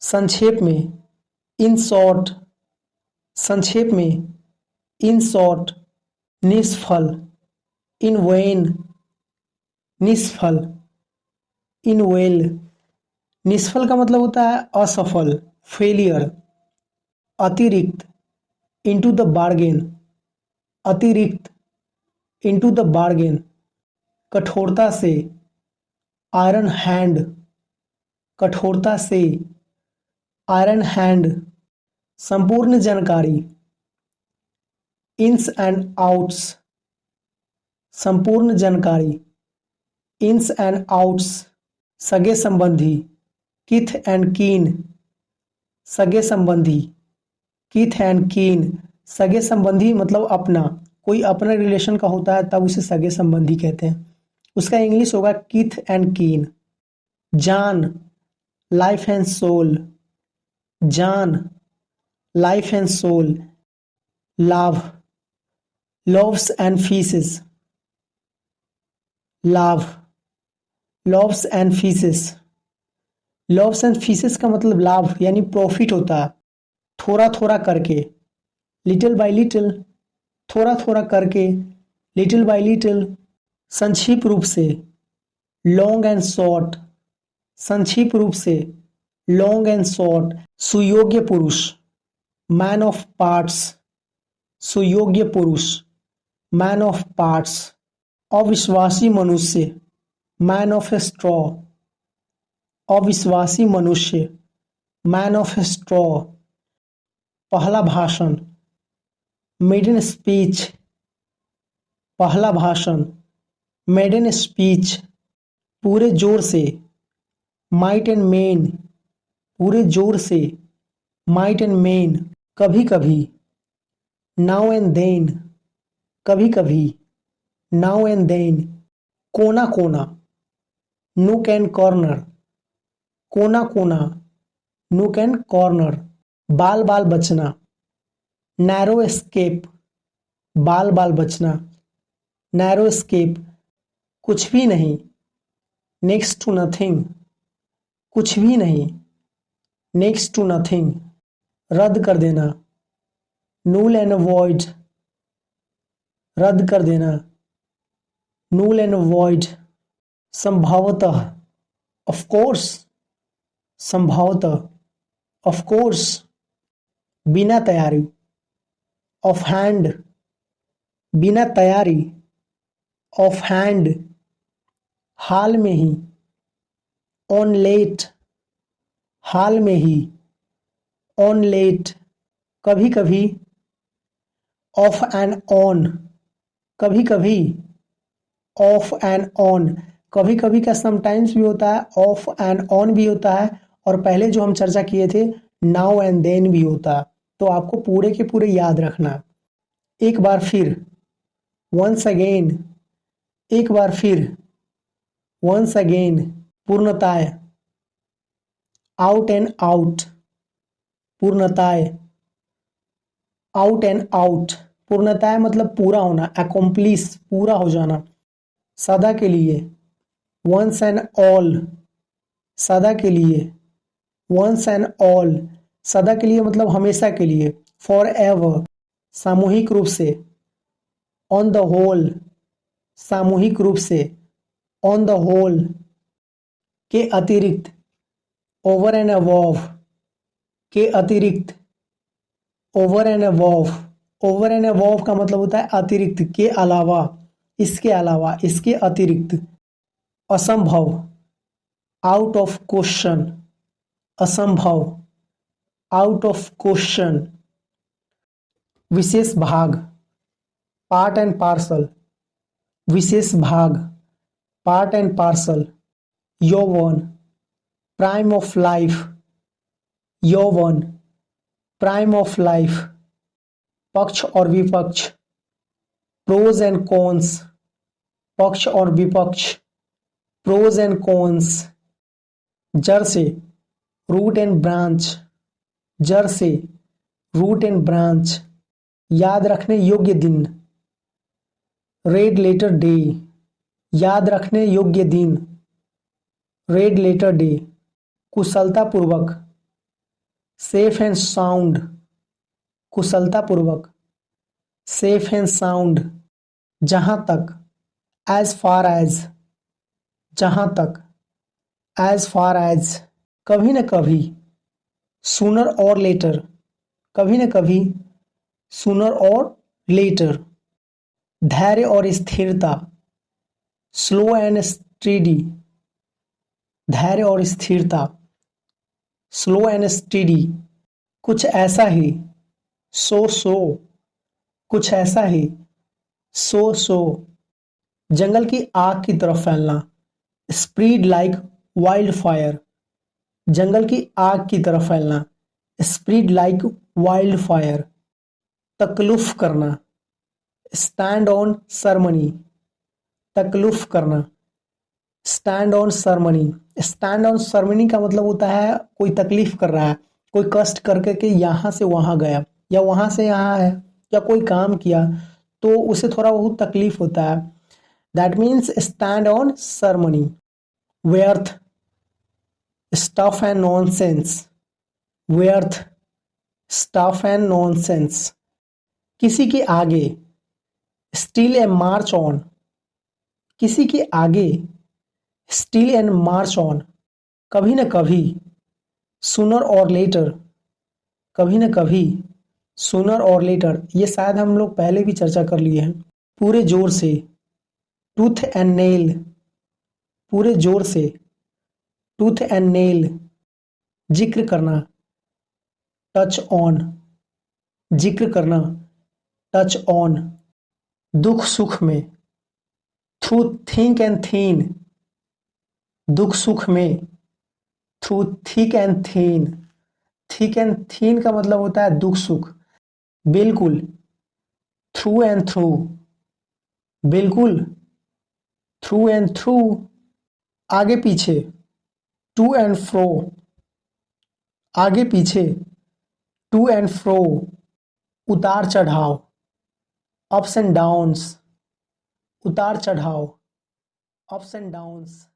संक्षेप में, in short, संक्षेप में, इन शॉर्ट, निष्फल, इन वेन, निष्फल, इन वेल। निष्फल का मतलब होता है असफल, फेलियर। अतिरिक्त, इनटू द बार्गेन, अतिरिक्त, इनटू द बार्गेन। कठोरता से, आयरन हैंड, कठोरता से, आयरन हैंड। संपूर्ण जानकारी, इन्स एंड आउट्स, संपूर्ण जानकारी, इन्स एंड आउट्स। सगे संबंधी, किथ एंड कीन, सगे संबंधी, किथ एंड कीन। सगे संबंधी मतलब अपना, कोई अपना रिलेशन का होता है तब उसे सगे संबंधी कहते हैं। उसका इंग्लिश होगा किथ एंड कीन। जान, लाइफ एंड सोल, जान, लाइफ एंड सोल। लाभ, loaves and fishes, लाभ, loaves and fishes। loaves and fishes का मतलब लाभ यानी प्रॉफिट होता है। थोड़ा थोड़ा करके, लिटिल बाय लिटिल, थोड़ा थोड़ा करके, लिटिल बाय लिटिल। संक्षिप्त रूप से, लॉन्ग एंड शॉर्ट, संक्षिप्त रूप से, लॉन्ग एंड शॉर्ट। सुयोग्य पुरुष, मैन ऑफ पार्ट्स, सुयोग्य पुरुष, मैन ऑफ पार्ट्स। अविश्वासी मनुष्य, मैन ऑफ स्ट्रॉ, अविश्वासी मनुष्य, मैन ऑफ स्ट्रॉ। पहला भाषण, मेडन स्पीच, पहला भाषण, मेडन स्पीच। पूरे जोर से, माइट एंड मेन, पूरे जोर से, माइट एंड मेन। कभी कभी, नाउ एंड देन, कभी कभी, नाउ एंड देन। कोना कोना, नूक एंड कॉर्नर, कोना कोना, नूक एंड कॉर्नर। बाल बाल बचना, नैरो एस्केप, बाल बाल बचना, नैरो एस्केप। कुछ भी नहीं, नेक्स्ट टू नथिंग, कुछ भी नहीं, नेक्स्ट टू नथिंग। रद्द कर देना, नूल एंड वॉइड, रद्द कर देना, नूल एंड वॉइड। संभवतः, ऑफ कोर्स, संभवतः, ऑफ कोर्स। बिना तैयारी, ऑफ हैंड, बिना तैयारी, ऑफ हैंड। हाल में ही, ऑन लेट, हाल में ही, ऑन लेट। कभी कभी, ऑफ एंड ऑन, कभी कभी, ऑफ एंड ऑन। कभी कभी का समटाइम्स भी होता है, ऑफ एंड ऑन भी होता है, और पहले जो हम चर्चा किए थे नाउ एंड देन भी होता है। तो आपको पूरे के पूरे याद रखना। एक बार फिर, वंस अगेन, एक बार फिर, वंस अगेन। पूर्णताय, आउट एंड आउट, पूर्णताय, आउट एंड आउट। पूर्णताय मतलब पूरा होना, अकम्प्लिश, पूरा हो जाना। सदा के लिए, वंस एंड ऑल, सदा के लिए, वंस एंड ऑल। सदा के लिए मतलब हमेशा के लिए, फॉर एवर। सामूहिक रूप से, ऑन द होल, सामूहिक रूप से, ऑन द होल। के अतिरिक्त, ओवर एंड अबव, के अतिरिक्त, over and above. Over and above का मतलब होता है अतिरिक्त, के अलावा, इसके अलावा, इसके अतिरिक्त। असंभव, आउट ऑफ क्वेश्चन, असंभव, आउट ऑफ क्वेश्चन। विशेष भाग, पार्ट एंड पार्सल, विशेष भाग, पार्ट एंड पार्सल। यौवन, प्राइम ऑफ लाइफ, यौवन, प्राइम ऑफ लाइफ। पक्ष और विपक्ष, प्रोज एंड कॉन्स, पक्ष और विपक्ष, प्रोज एंड कॉन्स। जड़ से, रूट एंड ब्रांच, जड़ से, रूट एंड ब्रांच। याद रखने योग्य दिन, रेड लेटर डे, याद रखने योग्य दिन, रेड लेटर डे। कुशलता पूर्वक, सेफ एंड साउंड, कुशलतापूर्वक, सेफ एंड साउंड, जहां तक, एज फार एज, जहां तक, एज फार एज, कभी न कभी, सूनर और लेटर, कभी न कभी, सूनर और लेटर, धैर्य और स्थिरता, स्लो एंड स्टेडी, धैर्य और स्थिरता, स्लो एंड स्टेडी, कुछ ऐसा ही, सो, कुछ ऐसा ही, सो, जंगल की आग की तरफ फैलना, स्प्रीड लाइक वाइल्ड फायर, जंगल की आग की तरफ फैलना, स्प्रीड लाइक वाइल्ड फायर, तकल्लुफ करना, स्टैंड ऑन सरमनी, तकल्लुफ करना, stand on ceremony, stand on ceremony का मतलब होता है कोई तकलीफ कर रहा है, कोई कष्ट करके के यहां से वहां गया या वहां से यहाँ है या कोई काम किया तो उसे थोड़ा बहुत तकलीफ होता है। That means stand on ceremony. व्यर्थ, स्टफ एंड नॉनसेंस, व्यर्थ, स्टफ एंड नॉनसेंस, किसी के आगे, स्टिल ए मार्च ऑन, किसी के आगे, स्टिल एंड मार्च ऑन, कभी न कभी, सूनर और लेटर, कभी न कभी, सूनर और लेटर, ये शायद हम लोग पहले भी चर्चा कर लिए हैं। पूरे जोर से, टूथ एंड नेल, पूरे जोर से, टूथ एंड नेल, जिक्र करना, टच ऑन, जिक्र करना, टच ऑन, दुख सुख में, थ्रू थिंक एंड थीन, दुख सुख में, through thick and thin, thick and थीन का मतलब होता है दुख सुख, बिल्कुल, थ्रू एंड थ्रू, बिल्कुल, थ्रू एंड थ्रू, आगे पीछे, टू एंड फ्रो, आगे पीछे, टू एंड फ्रो, उतार चढ़ाव, अप्स एंड डाउन्स, उतार चढ़ाव, अप्स एंड डाउन्स,